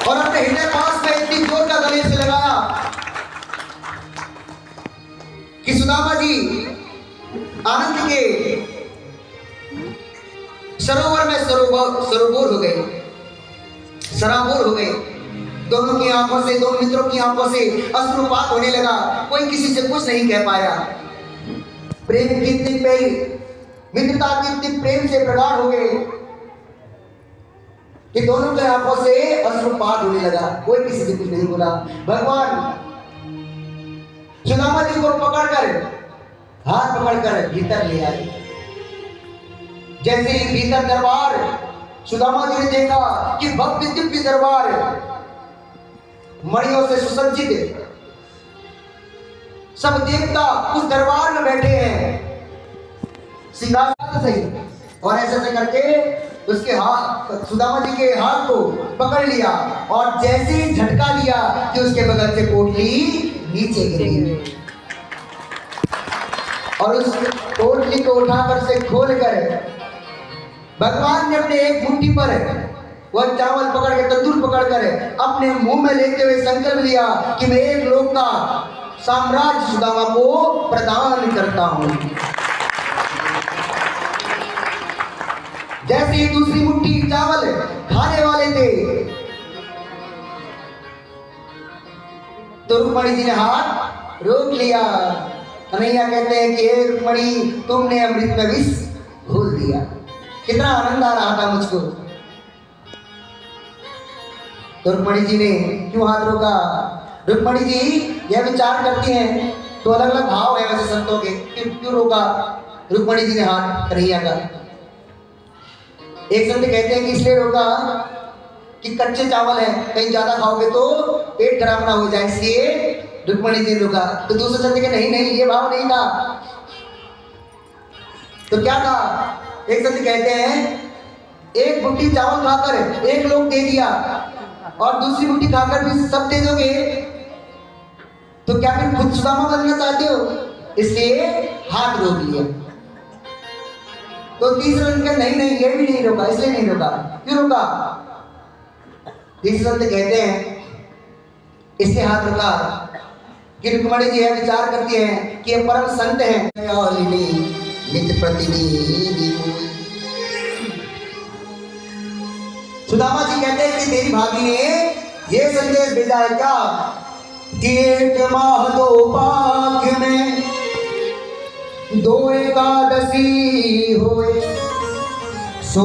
और अपने हृदय पास में इतनी जोर का गले से लगाया कि सुदामा जी आनंद के सरोवर में सरोवर हो गए, सराबोर हो गए। दोनों की आंखों से, दोनों मित्रों की आंखों से अश्रुपात होने लगा। कोई किसी से कुछ नहीं कह पाया। प्रेम की इतनी प्यारी, मित्रता की इतनी प्रेम से प्रगाढ़ हो गए कि दोनों की आंखों से अश्रुपात होने लगा। कोई किसी से कुछ नहीं बोला। भगवान सुदामा जी को पकड़कर, हाथ पकड़कर भीतर ले आए। जैसे ही भीतर दरबार, सुदामा जी ने देखा कि भव्य दिव्य दरबार, मणियों से सुसज्जित, सब देवता उस दरबार में बैठे हैं सिंहासन सही। और ऐसे करके उसके हाथ, सुदामा जी के हाथ को पकड़ लिया और जैसे ही झटका लिया कि उसके बगल से पोटली नीचे गिरी और उस पोटली को उठाकर से खोलकर भगवान ने अपने एक मुट्ठी पर वह चावल पकड़ के, तंदूर पकड़कर अपने मुंह में लेते हुए संकल्प लिया कि मैं एक लोक का साम्राज्य सुदामा को प्रदान करता हूं। जैसे ही दूसरी मुट्ठी चावल खाने वाले थे तो रुक्मणी जी ने हाथ रोक लिया। कन्हैया कहते हैं कि हे रुक्मणी, तुमने अमृत में विष घोल दिया। कितना आनंद आ रहा था मुझको। तो रुक्मणी जी ने क्यों हाथ रोका? रुक्मणी जी यह विचार करती हैं, तो अलग अलग भाव है वैसे संतों के, क्यों रोका रुक्मणी जी ने हाथ कन्हैया का? एक संत कहते हैं कि इसलिए रोका कि कच्चे चावल है, कहीं ज्यादा खाओगे तो पेट खराब ना हो जाए, इसलिए रुक्मणी जी ने रोका। तो दूसरे संत के नहीं नहीं, ये भाव नहीं था। तो क्या था? एक संत कहते हैं एक मुट्ठी चावल खाकर एक लोग दे दिया और दूसरी मुट्ठी खाकर भी सब दे दोगे तो क्या फिर खुद सुदामा बनना चाहते हो? इसलिए हाथ रोक लिया। तो तीसरा संत कहते नहीं नहीं, ये भी नहीं रोका, इसलिए नहीं रोका। क्यों रोका? तीसरे संत कहते हैं इसलिए हाथ रोका कि रुक्मणी जी यह विचार करती हैं कि ये परम संत हैं, नित्य प्रतिनिधि। सुदामा जी कहते हैं कि तेरी भाभी ने ये संदेश भेजा है क्या कि एक माह दो पाख में दो एकादशी होए सो